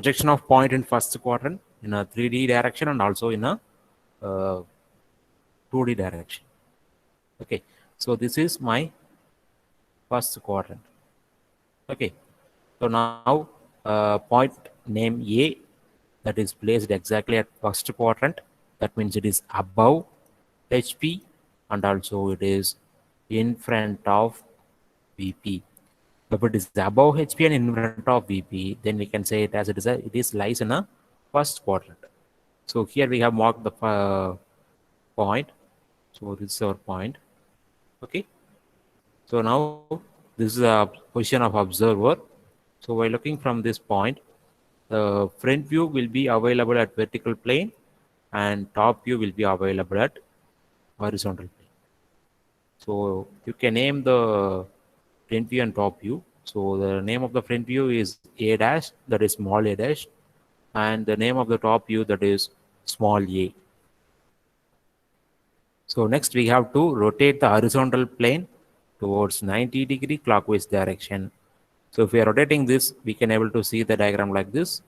projection of point in first quadrant in a 3D direction and also in a 2D direction. Okay, so this is my first quadrant. Okay, so now point name A that is placed exactly at first quadrant. That means it is above HP and also it is in front of VP. If it is above HP and in front of VP, then we can say it as it is lies in a first quadrant. So here we have marked the point. So this is our point. Okay. So now this is a position of observer. So while looking from this point, the front view will be available at vertical plane and top view will be available at horizontal plane. So you can name the front view and top view. So the name of the front view is A dash, that is small a dash, and the name of the top view, that is small a. So next we have to rotate the horizontal plane towards 90-degree clockwise direction. So if we are rotating this, we can able to see the diagram like this.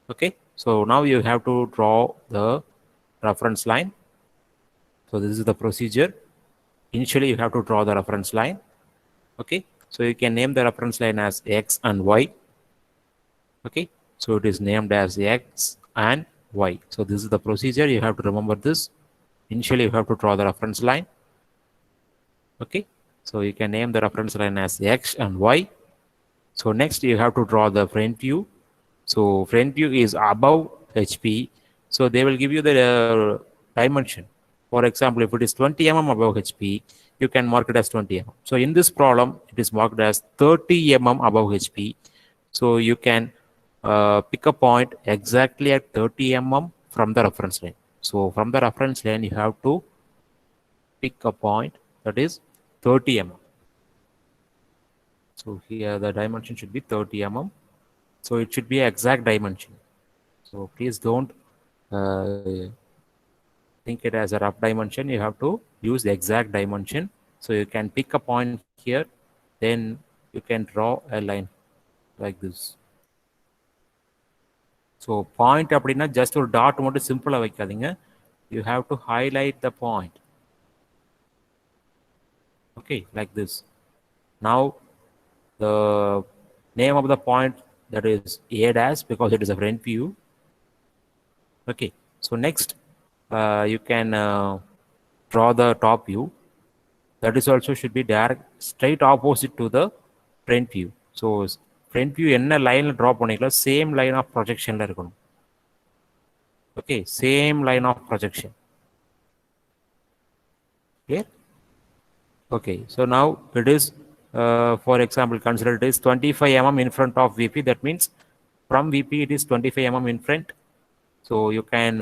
Okay, so now you have to draw the reference line. So this is the procedure. Initially you have to draw the reference line. Okay, so you can name the reference line as X and Y. Okay, so it is named as X and Y. So this is the procedure. You have to remember this. Initially you have to draw the reference line. Okay, so you can name the reference line as X and Y. So next you have to draw the front view. So front view is above HP. So they will give you the dimension. For example, if it is 20 mm above HP, you can mark it as 20 mm. So in this problem, it is marked as 30 mm above HP. So you can pick a point exactly at 30 mm from the reference line. So from the reference line, you have to pick a point that is 30 mm. So here the dimension should be 30 mm. So it should be exact dimension. So please don't think it as a rough dimension. You have to use the exact dimension. So you can pick a point here, then you can draw a line like this. So point அப்படின்னா just ஒரு dot மட்டும் சிம்பிளா வைக்காதீங்க. You have to highlight the point. Okay, like this. Now the name of the point, that is A dash, because it is a front view. Okay, so next you can draw the top view. That is also should be direct straight opposite to the front view. So front view என்ன லைன்ல draw பண்ணிக்கலாம், same line of projectionல இருக்கணும். Okay, same line of projection. Clear? Okay, so now it is for example, consider it is 25 mm in front of VP. That means from VP it is 25 mm in front. So you can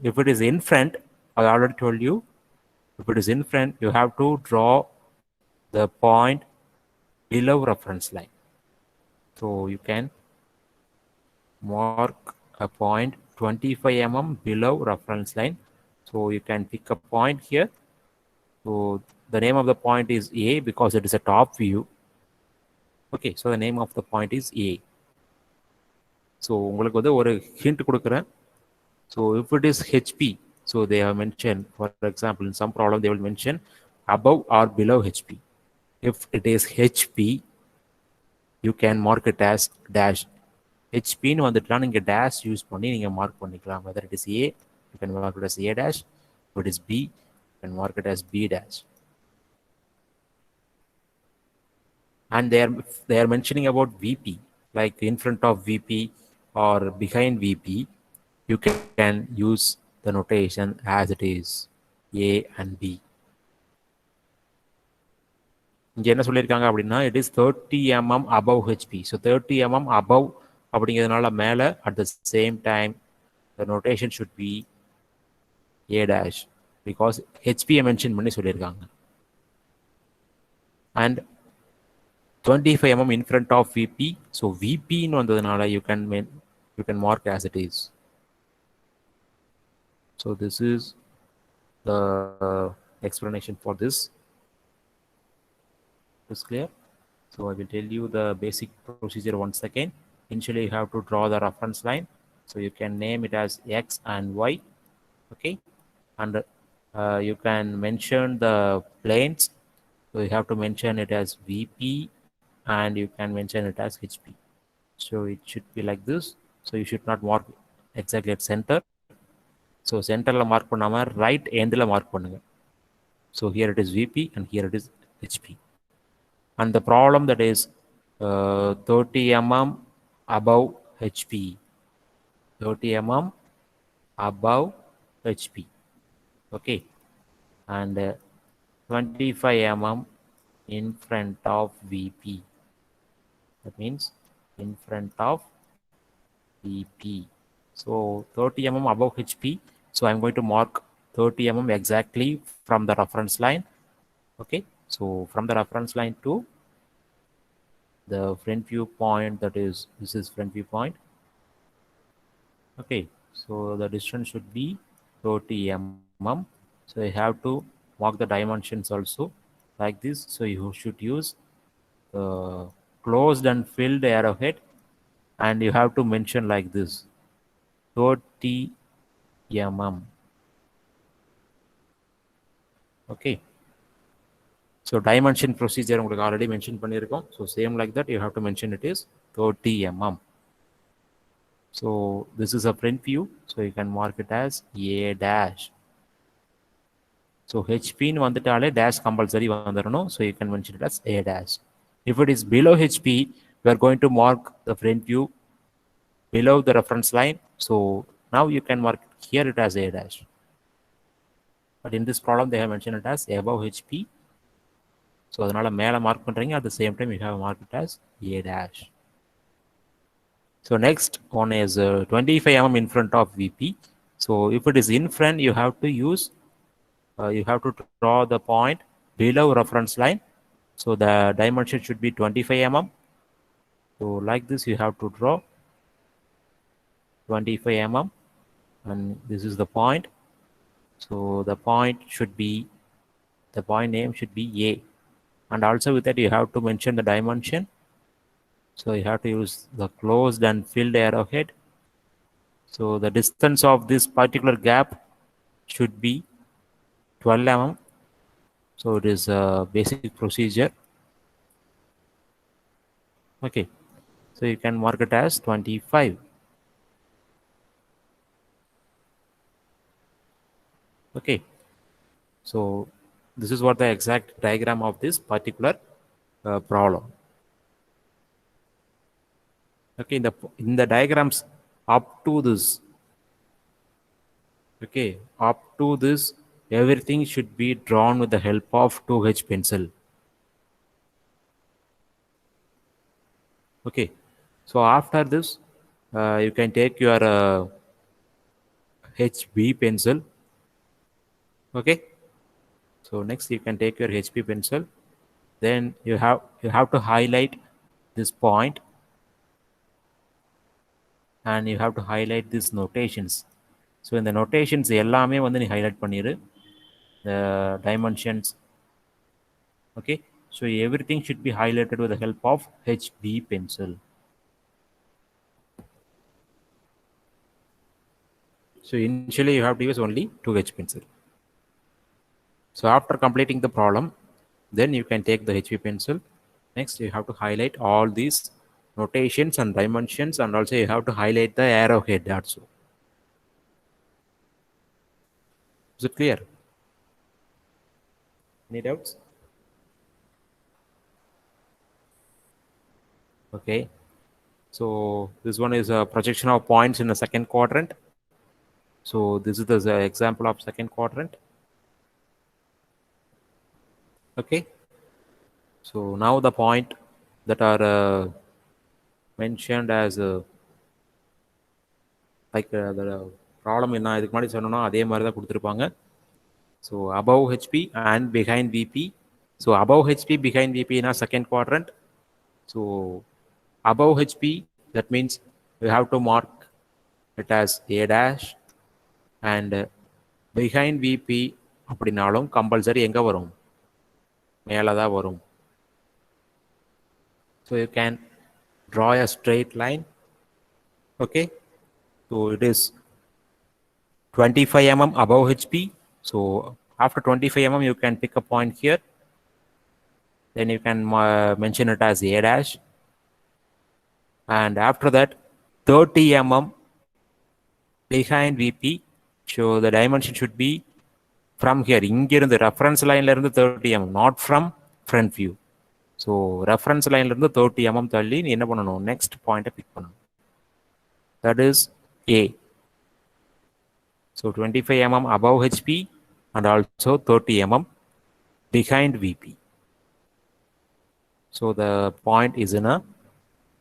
if it is in front, I already told you, if it is in front, you have to draw the point below reference line. So you can mark a point 25 mm below reference line. So you can pick a point here. So the name of the point is A because it is a top view. Okay, so the name of the point is A. So உங்களுக்கு வந்து ஒரு hint கொடுக்கிறேன். So if it is HP, so they have mentioned, for example, in some problem they will mention above or below HP. If it is HP, you can mark it as dash. HP வந்துட்டா நீங்க dash use பண்ணி நீங்க mark பண்ணிக்கலாம். Whether it is A, you can mark it as A dash. If it is B, you can mark it as B dash. And they are mentioning about VP, like in front of VP or behind VP. You can use the notation as it is A and B. இங்க என்ன சொல்லியிருக்காங்க அப்படின்னா it is 30 mm above HP. So 30 mm above அப்படிங்கிறதுனால மேலே, at the same time the notation should be A dash because HP mention பண்ணி சொல்லியிருக்காங்க. And 25 mm in front of VP. So VP ன்னு வந்ததுனால you can mark as it is. So this is the explanation for this. Is clear? So I will tell you the basic procedure once again. initially you have to draw the reference line. So you can name it as X and Y. Okay. And you can mention the planes. So you have to mention it as VP and you can mention it as HP. So it should be like this. So you should not mark exactly at center. So centerல mark பண்ணாம right endல mark பண்ணுங்க. So here it is VP and here it is HP. And the problem that is 30 mm above HP. 30 mm above HP. Okay. And 25 mm in front of VP. That means in front of VP. So 30 mm above HP. So I'm going to mark 30 mm exactly from the reference line. Okay. So from the reference line to the front view point, that is, this is front view point. Okay. So the distance should be 30 mm. So you have to mark the dimensions also like this. So you should use the closed and filled arrowhead, and you have to mention like this 30 mm. Okay. So dimension procedure உங்களுக்கு already mention பண்ணியிருக்கோம். So same like that, you have to mention it is 30 mm. So this is a front view. So you can mark it as A dash. So HP ன்னு வந்துட்டாலே dash compulsory வந்துடணும். So you can mention it as A dash. If it is below HP, we are going to mark the front view below the reference line. So now you can mark here it as A dash. But in this problem, they have mentioned it as above HP. So அதனால மேலே mark பண்றீங்க. At the same time, you have marked it as A dash. So next one is 25 mm in front of VP. So if it is in front, you have to use, you have to draw the point below reference line. So the dimension should be 25 mm. So like this, you have to draw 25 mm, and this is the point. So the point should be, the point name should be A, and also with that you have to mention the dimension. So you have to use the closed and filled arrowhead. So the distance of this particular gap should be 12 mm. So it is a basic procedure. Okay. So you can mark it as 25. Okay. So this is what the exact diagram of this particular problem. Okay. In the diagrams up to this, okay, up to this, everything should be drawn with the help of 2H pencil. Okay. So after this, you can take your HB pencil. Okay. So next you can take your HB pencil. Then you have to highlight this point, and you have to highlight these notations. So in the notations எல்லாமே வந்து நீ highlight பண்ணிரு, the dimensions. Okay. So everything should be highlighted with the help of HB pencil. So initially you have to use only 2H pencil. So after completing the problem, then you can take the HB pencil. Next you have to highlight all these notations and dimensions, and also you have to highlight the arrowhead also. Is it clear? Any doubts? Okay. So this one is a projection of points in the second quadrant. So this is the example of second quadrant. Okay. So now the point that are mentioned as like the problem என்ன இதுக்கு முன்னாடி சொன்னோம்னா அதே மாதிரி தான் கொடுத்துருப்பாங்க. So above HP and behind VP. So above HP, behind VP in a second quadrant. So above HP, that means we have to mark it as A dash, and behind VP அப்படினாலும் compulsory எங்க வரும், மேலே தான் வரும். So you can draw a straight line Okay, so it is 25 mm above HP. So after 25 mm, you can pick a point here. Then you can mention it as A dash. And after that, 30 mm behind VP. So the dimension should be from here. இங்கிருந்து reference lineல இருந்து 30 mm, not from front view. So reference lineல இருந்து 30 mm தள்ளி நீ என்ன பண்ணணும்? Next point big பண்ணணும். That is A. So 25 mm above HP and also 30 mm behind VP. So the point is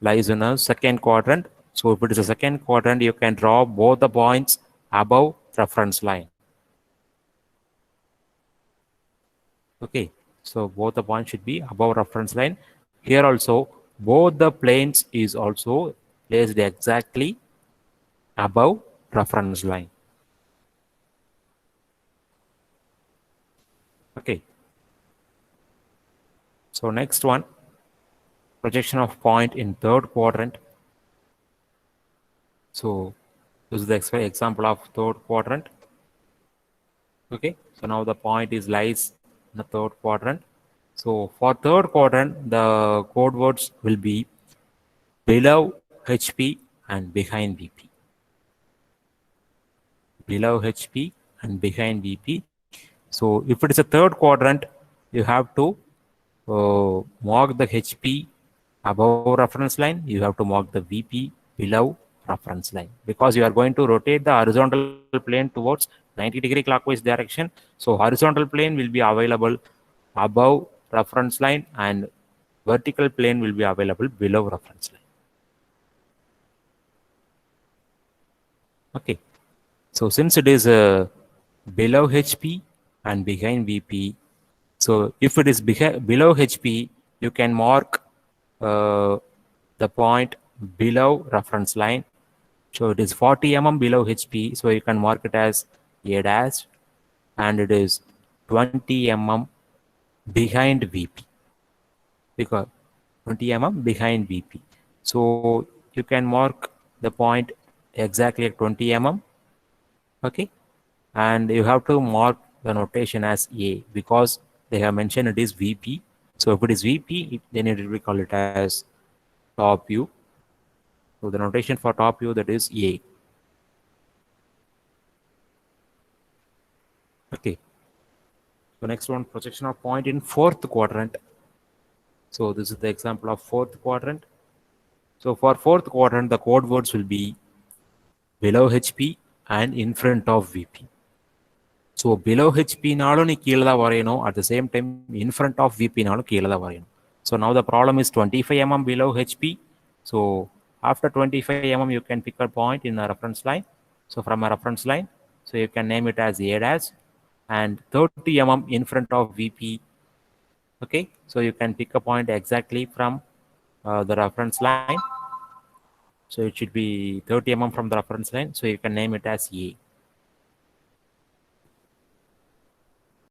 lies in a second quadrant. So if it is a second quadrant, you can draw both the points above reference line. Okay, so both the points should be above reference line. Here also, both the planes is also placed exactly above reference line. Okay, so next one, projection of point in third quadrant. So this is the example of third quadrant. Okay, so now the point is lies in the third quadrant. So for third quadrant, the code words will be below HP and behind VP. Below HP and behind VP. So if it is a third quadrant, you have to mark the HP above reference line. You have to mark the VP below reference line, because you are going to rotate the horizontal plane towards 90-degree clockwise direction. So horizontal plane will be available above reference line and vertical plane will be available below reference line. Okay, so since it is below HP and behind VP, so if it is below HP, you can mark the point below reference line. So it is 40 mm below HP, so you can mark it as A dash, and it is 20 mm behind VP, because 20 mm behind VP. So you can mark the point exactly at 20 mm. Okay, and you have to mark the notation as A, because they have mentioned it is VP. So if it is VP, then it will be called it as top view. So the notation for top view, that is A. Okay. So next one, projection of point in fourth quadrant. So this is the example of fourth quadrant. So for fourth quadrant, the code words will be below HP and in front of VP. So below HP நாலும் நீ கீழே தான் வரையணும், at the same time in front of VP நாலும் கீழே தான் வரையணும். So now the problem is 25 mm below HP. So after 25 mm, you can pick a point in a reference line. So from a reference line, so you can name it as A dash, and 30 mm in front of VP. Okay, so you can pick a point exactly from the reference line. So it should be 30 mm from the reference line. So you can name it as A.